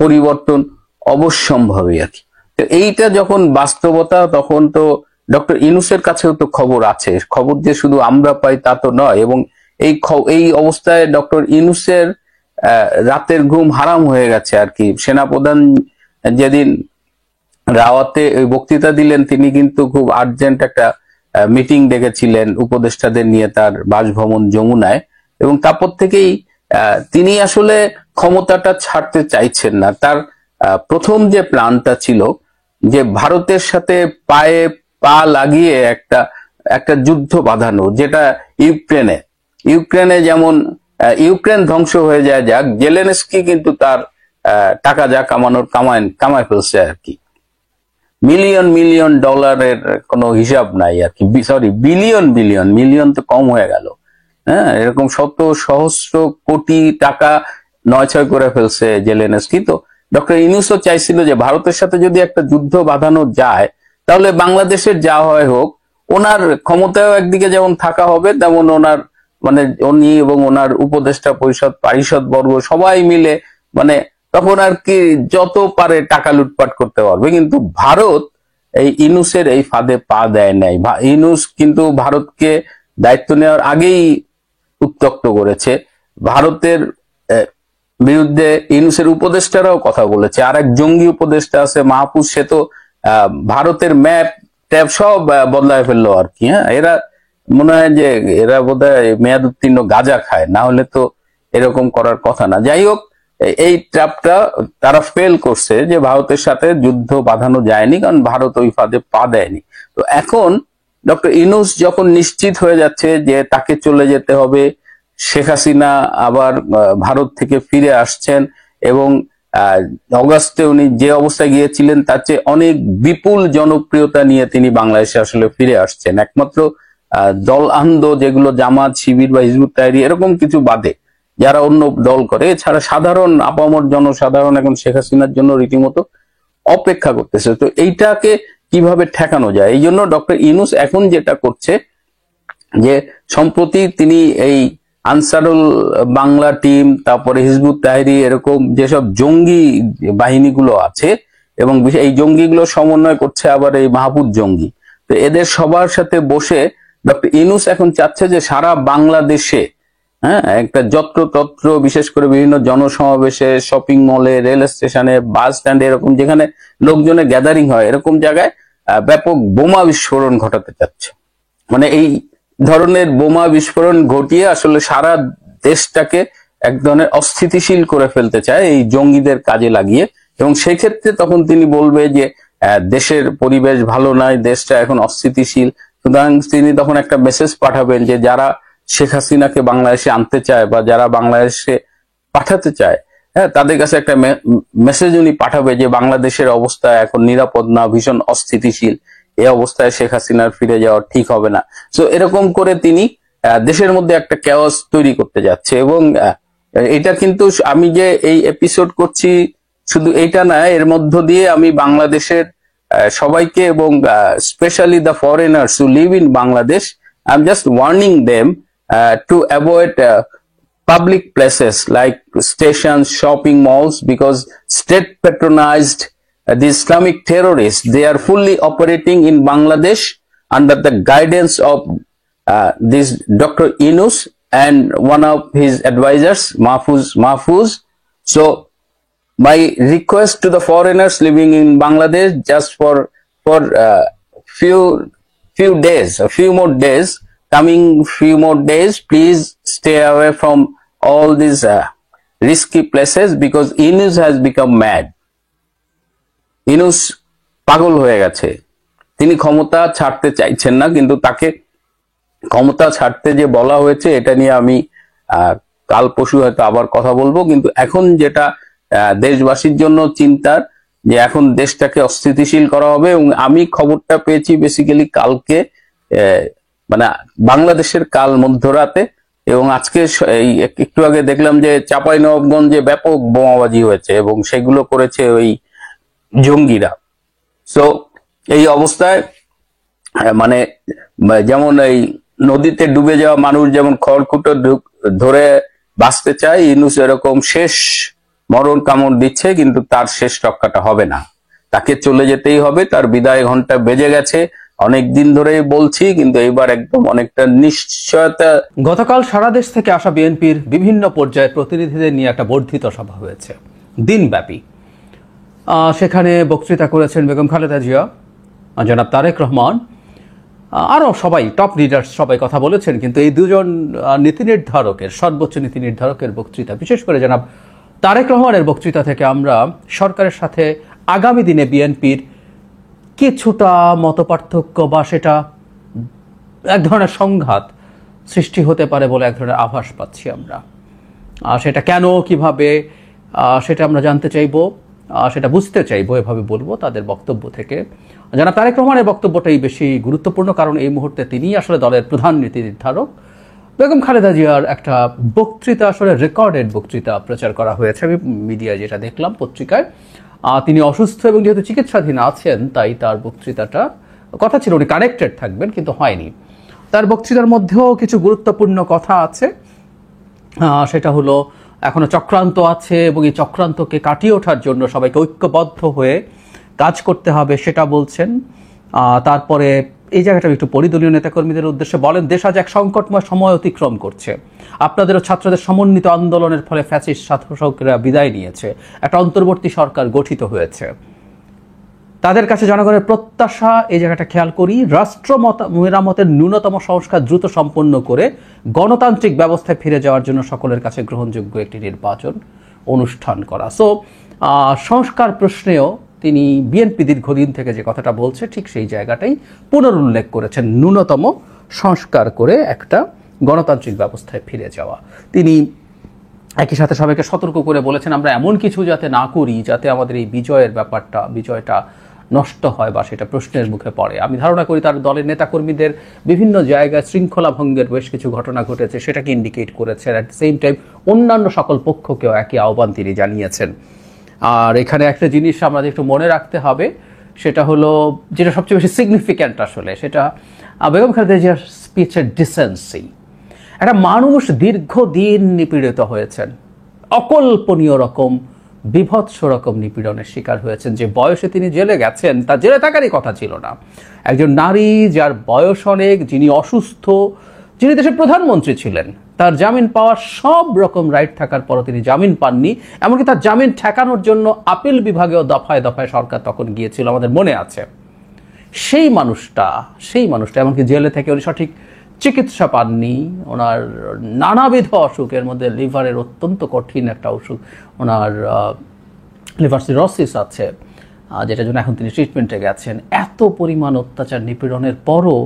পরিবর্তন অবশ্যম্ভাবী আর কি। তো এইটা যখন বাস্তবতা, তখন তো ডক্টর ইউনূসের কাছেও তো খবর আছে, খবর যে শুধু আমরা পাই তা তো নয়। এবং এই অবস্থায় ডক্টর ইউনূসের রাতের ঘুম হারাম হয়ে গেছে আর কি। সেনাপ্রধান যেদিন রাওয়াতে বক্তৃতা দিলেন, তিনি কিন্তু খুব আর্জেন্ট একটা মিটিং ডেকেছিলেন উপদেষ্টাদের নিয়ে তার বাসভবন যমুনায়, এবং তারপর থেকেই তিনি আসলে ক্ষমতাটা ছাড়তে চাইছেন না। তার প্রথম যে প্ল্যানটা ছিল যে ভারতের সাথে পায়ে পা লাগিয়ে একটা যুদ্ধ বাঁধানো, যেটা ইউক্রেনে যেমন ইউক্রেন ধ্বংস হয়ে যায় যাক, জেলেনস্কি কিন্তু তার টাকা যা কামানোর কামায় ফেলছে আর কি। মিলিয়ন মিলিয়ন ডলারের কোনো হিসাব নাই আর কি, সরি বিলিয়ন, মিলিয়ন তো কম হয়ে গেল। হ্যাঁ, এরকম শত সহস্র কোটি টাকা নয়-ছয় করে ফেলছে জেলেনস্কি। তো ডক্টর ইউনূসও চাইছিল যে ভারতের সাথে যদি একটা যুদ্ধ বাঁধানো যায় তাহলে বাংলাদেশের যা হয় হোক, ওনার ক্ষমতাও একদিকে যেমন থাকা হবে, তেমন ওনার মানে উনি এবং ওনার উপদেষ্টা পরিষদ পারিষদ বর্গ সবাই মিলে মানে তখন আর কি যত পারে টাকা লুটপাট করতে পারবে। কিন্তু ভারত এই ইউনূসের এই ফাঁদে পা দেয় নাই। ইউনূস কিন্তু ভারতকে দায়িত্ব নেওয়ার আগেই উত্ত্যক্ত করেছে। ভারতের বিরুদ্ধে ইউনূসের উপদেষ্টারাও কথা বলেছে। আর এক জঙ্গি উপদেষ্টা আছে মাহফুজ, সে তো ভারতের ম্যাপ ট্যাপ সব বদলায় ফেললো আর কি। হ্যাঁ, এরা মনে হয় যে এরা বোধহয় মেয়াদ উত্তীর্ণ গাঁজা খায়, না হলে তো এরকম করার কথা না। যাই হোক, এই ট্র্যাপটা তারা ফেল করছে যে ভারতের সাথে যুদ্ধ বাঁধানো যায়নি, কারণ ভারত ওই ফাঁদে পা দেয়নি। তো এখন ডক্টর ইউনূস যখন নিশ্চিত হয়ে যাচ্ছে যে তাকে চলে যেতে হবে, শেখ হাসিনা আবার ভারত থেকে ফিরে আসছেন এবং অগাস্টে উনি যে অবস্থায় গিয়েছিলেন তার চেয়ে অনেক বিপুল জনপ্রিয়তা নিয়ে তিনি বাংলাদেশে আসলে ফিরে আসছেন। একমাত্র দল আন্দ যেগুলো জামাত, শিবির বা হিজবুত তাহরীর এরকম কিছু বাদে যারা অন্য দল করে, এছাড়া সাধারণ আপামর জনসাধারণ এখন শেখ হাসিনার জন্য রীতিমতো অপেক্ষা করতেছে। তো এইটাকে কিভাবে ঠেকানো যায়, এই জন্য ডক্টর ইউনূস এখন যেটা করছে যে সম্প্রতি তিনি এই আনসারুল বাংলা টিম, তারপরে হিজবুত তাহরীর এরকম যেসব জঙ্গি বাহিনীগুলো আছে এবং এই জঙ্গিগুলো সমন্বয় করছে আবার এই মাহফুজ জঙ্গি। তো এদের সবার সাথে বসে ডক্টর ইউনূস এখন চাচ্ছে যে সারা বাংলাদেশে একটা যত্রতত্র, বিশেষ করে বিভিন্ন জনসমাবেশে, শপিং মলে, রেল স্টেশনে, বাস স্ট্যান্ডে, এরকম যেখানে লোকজনের গ্যাদারিং হয় এরকম জায়গায় ব্যাপক বোমা বিস্ফোরণ ঘটাতে চাচ্ছে। মানে এই ধরনের বোমা বিস্ফোরণ ঘটিয়ে আসলে সারা দেশটাকে এক ধরনের অস্থিতিশীল করে ফেলতে চায় এই জঙ্গিদের কাজে লাগিয়ে। এবং সেই ক্ষেত্রে তখন তিনি বলবে যে দেশের পরিবেশ ভালো নয়, দেশটা এখন অস্থিতিশীল। সুতরাং তিনি তখন একটা মেসেজ পাঠাবেন যে যারা শেখ হাসিনাকে বাংলাদেশে আনতে চায় বা যারা বাংলাদেশে পাঠাতে চায়, হ্যাঁ, তাদের কাছে একটা মেসেজ উনি পাঠাবে যে বাংলাদেশের অবস্থা এখন নিরাপদ না, ভীষণ অস্থিতিশীল, এই অবস্থায় শেখ হাসিনার ফিরে যাওয়া ঠিক হবে না। সো এরকম করে তিনি দেশের মধ্যে একটা ক্যাওস তৈরি করতে যাচ্ছে। এবং এটা কিন্তু আমি যে এই এপিসোড করছি শুধু এইটা না, এর মধ্য দিয়ে আমি বাংলাদেশের সবাইকে এবং specially the foreigners who live in Bangladesh, I am just warning them to avoid public places like stations, shopping malls, because state patronized the Islamic terrorists, they are fully operating in Bangladesh under the guidance of this Dr. Yunus and one of his advisors, Mahfuz. So my request to the foreigners living in Bangladesh, just for few days, a few more days, coming few more days, please stay away from all these risky places, because Yunus has become mad. Yunus পাগল হয়ে গেছে, তিনি ক্ষমতা ছাড়তে চাইছেন না, কিন্তু তাকে ক্ষমতা ছাড়তে যে বলা হয়েছে এটা নিয়ে আমি কাল পরশু হয়তো আবার কথা বলবো। কিন্তু এখন যেটা দেশবাসীর জন্য চিন্তার, যে এখন দেশটাকে অস্থিতিশীল করা হবে। এবং আমি খবরটা পেয়েছি বেসিক্যালি কালকে, মানে বাংলাদেশের কাল মধ্যরাতে, এবং আজকে একটু আগে দেখলাম যে চাঁপাইনবাবগঞ্জে ব্যাপক বোমাবাজি হয়েছে এবং সেগুলো করেছে ওই জঙ্গিরা। সো এই অবস্থায় মানে যেমন এই নদীতে ডুবে যাওয়া মানুষ যেমন খড়কুটো ধরে বাঁচতে চায়, ইউনূস এরকম শেষ মরণ কামড় দিচ্ছে, কিন্তু তার শেষ রক্ষাটা হবে না, তাকে চলে যেতেই হবে। তার বিদায় ঘন্টা বেজে গেছে, অনেকদিন ধরেই বলছি, কিন্তু এবার একদম অনেকটা নিশ্চয়তা। গতকাল সারা দেশ থেকে আসা বিএনপির বিভিন্ন পর্যায়ের প্রতিনিধিদের নিয়ে একটা বর্ধিত সভা হয়েছে দিনব্যাপী। সেখানে বক্তৃতা করেছেন বেগম খালেদা জিয়া, জনাব তারেক রহমান, আরও সবাই টপ লিডার্স সবাই কথা বলেছেন। কিন্তু এই দুজন নীতি নির্ধারকের, সর্বোচ্চ নীতি নির্ধারকের বক্তৃতা, বিশেষ করে জনাব তারেক রহমানের বক্তৃতা থেকে আমরা সরকারের সাথে আগামী দিনে বিএনপির কিছুটা মতপার্থক্য বা সেটা এক ধরনের সংঘাত সৃষ্টি হতে পারে বলে এক ধরনের আভাস পাচ্ছি আমরা। সেটা কেন, কিভাবে, সেটা আমরা জানতে চাইবো, সেটা বুঝতে চাইবো, এভাবে বলবো তাদের বক্তব্য থেকে। জনাব তারেক রহমানের বক্তব্যটাই বেশি গুরুত্বপূর্ণ, কারণ এই মুহূর্তে তিনিই আসলে দলের প্রধান নীতি নির্ধারক। বেগম খালেদা জিয়ার একটা বক্তৃতা, আসলে রেকর্ডেড বক্তৃতা প্রচার করা হয়েছে, আমি মিডিয়ায় যেটা দেখলাম পত্রিকায়। তিনি অসুস্থ এবং যেহেতু চিকিৎসাধীন আছেন তাই তার বক্তৃতাটা কথা ছিল উনি কানেক্টেড থাকবেন, কিন্তু হয়নি। তার বক্তৃতার মধ্যেও কিছু গুরুত্বপূর্ণ কথা আছে, সেটা হলো এখনো চক্রান্ত আছে এবং এই চক্রান্তকে কাটিয়ে ওঠার জন্য সবাইকে ঐক্যবদ্ধ হয়ে কাজ করতে হবে সেটা বলছেন। তারপরে এই জায়গাটা একটু পরিদলীয় নেতাকর্মীদের উদ্দেশ্যে বলেন, দেশ আজ এক সংকটময় সময় অতিক্রম করছে। আপনাদেরও ছাত্রদের সমন্বিত আন্দোলনের ফলে ফ্যাসিস্ট শাসকরা বিদায় নিয়েছে, একটা অন্তর্বর্তী সরকার গঠিত হয়েছে। তাদের কাছে জনগণের প্রত্যাশা, এই জায়গাটা খেয়াল করি, রাষ্ট্র মেরামতের ন্যূনতম সংস্কার দ্রুত সম্পন্ন করে গণতান্ত্রিক ব্যবস্থায় ফিরে যাওয়ার জন্য সকলের কাছে গ্রহণযোগ্য একটি নির্বাচন অনুষ্ঠান করা। সো সংস্কার প্রশ্নেও তিনি বিএনপি দীর্ঘদিন থেকে যে কথাটা বলছে ঠিক সেই জায়গাটাই পুনরুল্লেখ করেছেন, ন্যূনতম সংস্কার করে একটা গণতান্ত্রিক ব্যবস্থায় ফিরে যাওয়া। তিনি একই সাথে সবাইকে সতর্ক করে বলেছেন আমরা এমন কিছু যাতে না করি যাতে আমাদের এই বিজয়টা নষ্ট হয় বা সেটা প্রশ্নের মুখে পড়ে। আমি ধারণা করি তার দলের নেতাকর্মীদের বিভিন্ন জায়গায় শৃঙ্খলা ভঙ্গের বেশ কিছু ঘটনা ঘটেছে, সেটাকে ইন্ডিকেট করেছেন। অ্যাট দ্য সেম টাইম অন্যান্য সকল পক্ষকেও একই আহ্বান তিনি জানিয়েছেন। আর এখানে একটা জিনিস আমাদের একটু মনে রাখতে হবে, সেটা হলো যেটা সবচেয়ে বেশি সিগনিফিক্যান্ট আসলে, সেটা বেগম খালেদা জিয়ার স্পিচের ডিসেন্সি। একটা মানুষ দীর্ঘদিন নিপীড়িত হয়েছেন, অকল্পনীয় রকম বিভৎস রকম নিপীড়নের শিকার হয়েছেন। যে বয়সে তিনি জেলে গেছেন তা জেলে থাকারই কথা ছিল না। একজন নারী যার বয়স অনেক, যিনি অসুস্থ, যিনি দেশের প্রধানমন্ত্রী ছিলেন, তার জামিন পাওয়ার সব রকম রাইট থাকার পরও তিনি জামিন পাননি। এমনকি তার জামিন ঠেকানোর জন্য আপিল বিভাগেও দফায় দফায় সরকার তখন গিয়েছিল, আমাদের মনে আছে। সেই মানুষটা এমনকি জেলে থেকে উনি সঠিক চিকিৎসা পাননি। ওনার নানাবিধ অসুখের মধ্যে লিভারের অত্যন্ত কঠিন একটা অসুখ, ওনার লিভার সিরোসিস আছে, যেটার জন্য এখন তিনি ট্রিটমেন্টে গেছেন। এত পরিমাণ অত্যাচার নিপীড়নের পরও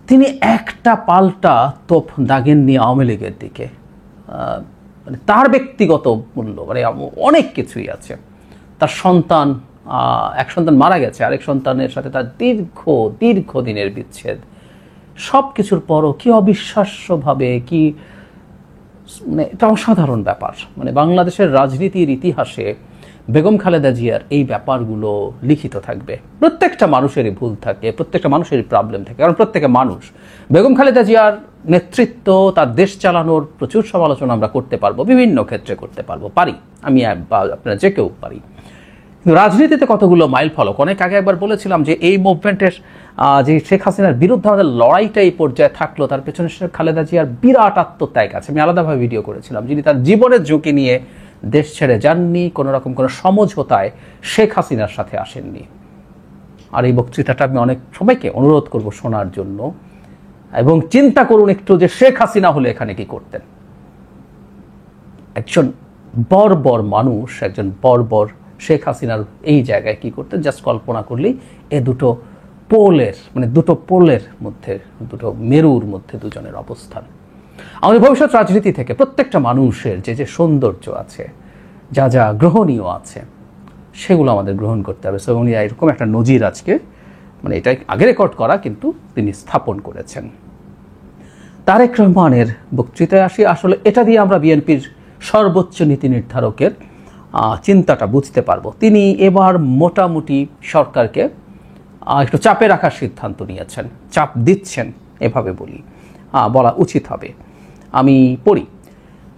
তিনি একটা পাল্টা তোপ দাগেননি আওয়ামী লীগের দিকে। মানে তার ব্যক্তিগত মূল্য, মানে অনেক কিছুই আছে। তার সন্তান, এক সন্তান মারা গেছে, আরেক সন্তানের সাথে তার দীর্ঘদিনের বিচ্ছেদ, সব কিছুর পরও কি অবিশ্বাস্যভাবে, কি মানে এটা অসাধারণ ব্যাপার। মানে বাংলাদেশের রাজনীতির ইতিহাসে বেগম খালেদা জিয়ার এই ব্যাপারগুলো লিখিত থাকবে। প্রত্যেকটা মানুষেরই ভুল থাকে, প্রত্যেকটা মানুষেরই প্রবলেম থাকে, কারণ প্রত্যেকে মানুষ। বেগম খালেদা জিয়ার নেতৃত্ব, তার দেশ চালানোর প্রচুর সমালোচনা আমরা করতে পারবো, বিভিন্ন ক্ষেত্রে করতে পারবো, আমি আপনারা যে কেউ পারি। কিন্তু রাজনীতিতে কতগুলো মাইল ফলক। অনেক আগে একবার বলেছিলাম যে এই মুভমেন্টের যে শেখ হাসিনার বিরুদ্ধে আমাদের লড়াইটা এই পর্যায়ে থাকলো, তার পেছনে শেখ খালেদা জিয়ার বিরাট আত্মত্যাগ আছে। আমি আলাদাভাবে ভিডিও করেছিলাম, যিনি তার জীবনের ঝুঁকি নিয়ে দেশ ছেড়ে যাননি, কোনো রকম কোনো সমঝোতায় শেখ হাসিনার সাথে আসেননি। আর এই বক্তৃতাটা আমি অনেক সবাইকে অনুরোধ করব শোনার জন্য, এবং চিন্তা করুন একটু যে শেখ হাসিনা হলে এখানে কি করতেন। একজন বর্বর মানুষ, একজন বর্বর শেখ হাসিনার এই জায়গায় কি করতেন, জাস্ট কল্পনা করলেই এ দুটো পোলের মধ্যে, দুটো মেরুর মধ্যে দুজনের অবস্থান। আমাদের ভবিষ্যৎ রাজনীতি থেকে প্রত্যেকটা মানুষের যে সৌন্দর্য আছে, যা গ্রহণীয় আছে, সেগুলো আমাদের গ্রহণ করতে হবে। এবং এরকম একটা নজির আজকে, মানে এটা আগে রেকর্ড করা, কিন্তু তিনি স্থাপন করেছেন। তারেক রহমানের বক্তৃতায় আসি। আসলে এটা দিয়ে আমরা বিএনপির সর্বোচ্চ নীতি নির্ধারকের চিন্তাটা বুঝতে পারবো। তিনি এবার মোটামুটি সরকারকে একটু চাপে রাখার সিদ্ধান্ত নিয়েছেন, চাপ দিচ্ছেন এভাবে বলা উচিত হবে। আমি পড়ি,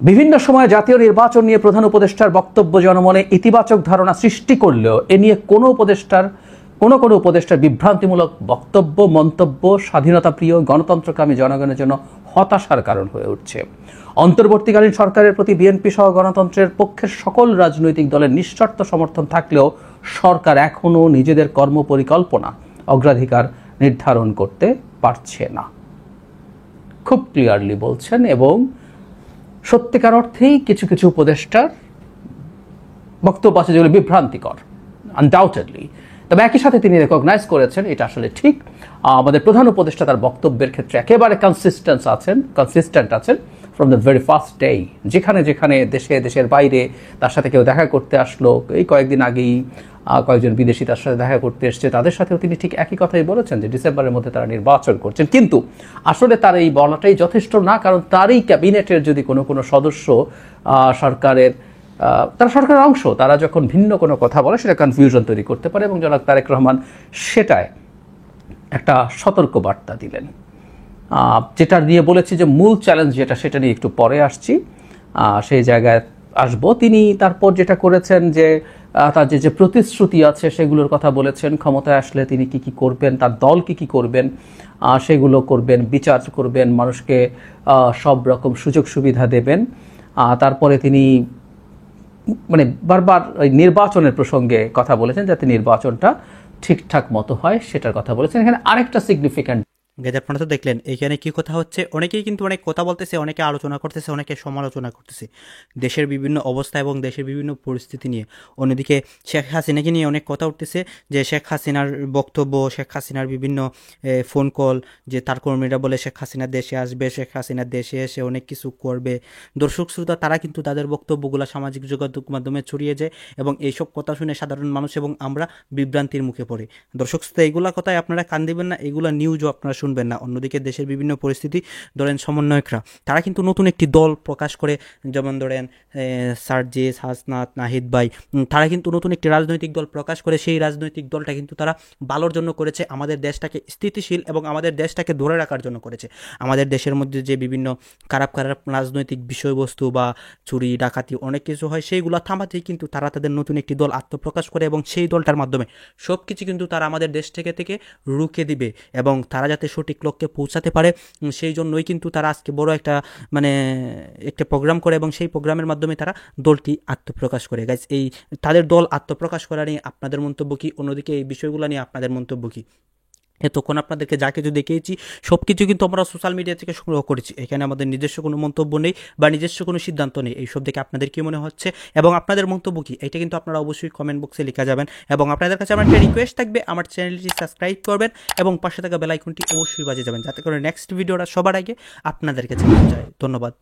বিভিন্ন সময় জাতীয় নির্বাচন নিয়ে প্রধান উপদেষ্টার বক্তব্য জনমনে ইতিবাচক ধারণা সৃষ্টি করলেও এ নিয়ে কোনো উপদেষ্টার বিভ্রান্তিমূলক বক্তব্য, মন্তব্য স্বাধীনতাপ্রিয় গণতন্ত্রকামী জনগণের জন্য হতাশার কারণ হয়ে উঠছে। অন্তর্বর্তীকালীন সরকারের প্রতি বিএনপি সহ গণতন্ত্রের পক্ষের সকল রাজনৈতিক দলের নিঃশর্ত সমর্থন থাকলেও সরকার এখনও নিজেদের কর্মপরিকল্পনা অগ্রাধিকার নির্ধারণ করতে পারছে না, খুব ক্লিয়ারলি বলছেন। এবং সত্যিকার অর্থেই কিছু কিছু উপদেষ্টার বক্তব্য আছে যেগুলো বিভ্রান্তিকর, আনডাউটেডলি। তবে একই সাথে তিনি রেকগনাইজ করেছেন এটা আসলে ঠিক। আমাদের প্রধান উপদেষ্টা তার বক্তব্যের ক্ষেত্রে একেবারে কনসিস্টেন্ট আছেন from the very first day. যেখানে দেশের বাইরে তার সাথে কেউ দেখা করতে আসলো, এই কয়েকদিন আগেই কয়েকজন বিদেশি তার সাথে দেখা করতে এসছে, তাদের সাথেও তিনি ঠিক একই কথাই বলেছেন যে ডিসেম্বরের মধ্যে তারা নির্বাচন করছেন। কিন্তু আসলে তার এই বলাটাই যথেষ্ট না, কারণ তারই ক্যাবিনেটের যদি কোনো সদস্য সরকারের তারা সরকারের অংশ, তারা যখন ভিন্ন কোনো কথা বলে সেটা কনফিউশন তৈরি করতে পারে, এবং জনাব তারেক রহমান সেটায় একটা সতর্ক বার্তা দিলেন। যেটা নিয়ে বলেছি যে মূল চ্যালেঞ্জ যেটা, সেটা নিয়ে একটু পরে আসছি, সেই জায়গায় আসবো। তিনি তারপর যেটা করেছেন যে তার যে প্রতিশ্রুতি আছে সেগুলোর কথা বলেছেন, ক্ষমতায় আসলে তিনি কি করবেন, তার দল কি করবেন সেগুলো করবেন, বিচার করবেন, মানুষকে সব রকম সুযোগ সুবিধা দেবেন। তারপরে তিনি মানে বারবার ওই নির্বাচনের প্রসঙ্গে কথা বলেছেন, যাতে নির্বাচনটা ঠিকঠাক মতো হয় সেটার কথা বলেছেন। এখানে আরেকটা সিগনিফিক্যান্ট আপনারা তো দেখলেন এখানে কি কথা হচ্ছে, অনেকেই কিন্তু অনেক কথা বলতেছে, অনেকে আলোচনা করতেছে, অনেকে সমালোচনা করতেছে দেশের বিভিন্ন অবস্থা এবং দেশের বিভিন্ন পরিস্থিতি নিয়ে। অন্যদিকে শেখ হাসিনাকে নিয়ে অনেক কথা উঠতেছে যে শেখ হাসিনার বক্তব্য, শেখ হাসিনার বিভিন্ন ফোন কল, যে তার কর্মীরা বলে শেখ হাসিনা দেশে আসবে, শেখ হাসিনা দেশে এসে অনেক কিছু করবে। দর্শক শ্রোতা, তারা কিন্তু তাদের বক্তব্যগুলো সামাজিক যোগাযোগ মাধ্যমে ছড়িয়ে যায় এবং এইসব কথা শুনে সাধারণ মানুষ এবং আমরা বিভ্রান্তির মুখে পড়ি। দর্শক শ্রোতা, এগুলা কথায় আপনারা কান দিবেন না, এগুলা নিউজও আপনারা শুনবেন না। অন্যদিকে দেশের বিভিন্ন পরিস্থিতি, ধরেন সমন্বয়করা তারা কিন্তু নতুন একটি দল প্রকাশ করে, যেমন ধরেন সার্জিস, হাসনাত, নাহিদ ভাই, তারা কিন্তু নতুন একটি রাজনৈতিক দল প্রকাশ করে। সেই রাজনৈতিক দলটা কিন্তু তারা ভালোর জন্য করেছে, আমাদের দেশটাকে স্থিতিশীল এবং আমাদের দেশটাকে ধরে রাখার জন্য করেছে। আমাদের দেশের মধ্যে যে বিভিন্ন খারাপ রাজনৈতিক বিষয়বস্তু বা চুরি ডাকাতি অনেক কিছু হয়, সেইগুলো থামাতেই কিন্তু তারা তাদের নতুন একটি দল আত্মপ্রকাশ করে এবং সেই দলটার মাধ্যমে সব কিছু কিন্তু তারা আমাদের দেশ থেকে রুখে দিবে এবং তারা যাতে সঠিক লক্ষ্যে পৌঁছাতে পারে, সেই জন্যই কিন্তু তারা আজকে বড় একটা একটা প্রোগ্রাম করে এবং সেই প্রোগ্রামের মাধ্যমে তারা দলটি আত্মপ্রকাশ করে। গাইস, এই তাদের দল আত্মপ্রকাশ করা নিয়ে আপনাদের মন্তব্য কি? অন্যদিকে এই বিষয়গুলো নিয়ে আপনাদের মন্তব্য কি? এতক্ষণ আপনাদেরকে যা কিছু দেখিয়েছি সব কিছু কিন্তু আমরা সোশ্যাল মিডিয়া থেকে সংগ্রহ করেছি, এখানে আমাদের নিজস্ব কোনো মন্তব্য নেই বা নিজস্ব কোনো সিদ্ধান্ত নেই। এইসব দেখে আপনাদের কি মনে হচ্ছে এবং আপনাদের মন্তব্য কি, এটা কিন্তু আপনারা অবশ্যই কমেন্ট বক্সে লিখে যাবেন। এবং আপনাদের কাছে আমার একটা রিকোয়েস্ট থাকবে, আমার চ্যানেলটি সাবস্ক্রাইব করবেন এবং পাশে থাকা বেল আইকনটি অবশ্যই বাজিয়ে যাবেন, যাতে করে নেক্সট ভিডিওটা সবার আগে আপনাদের কাছে পৌঁছে যায়। ধন্যবাদ।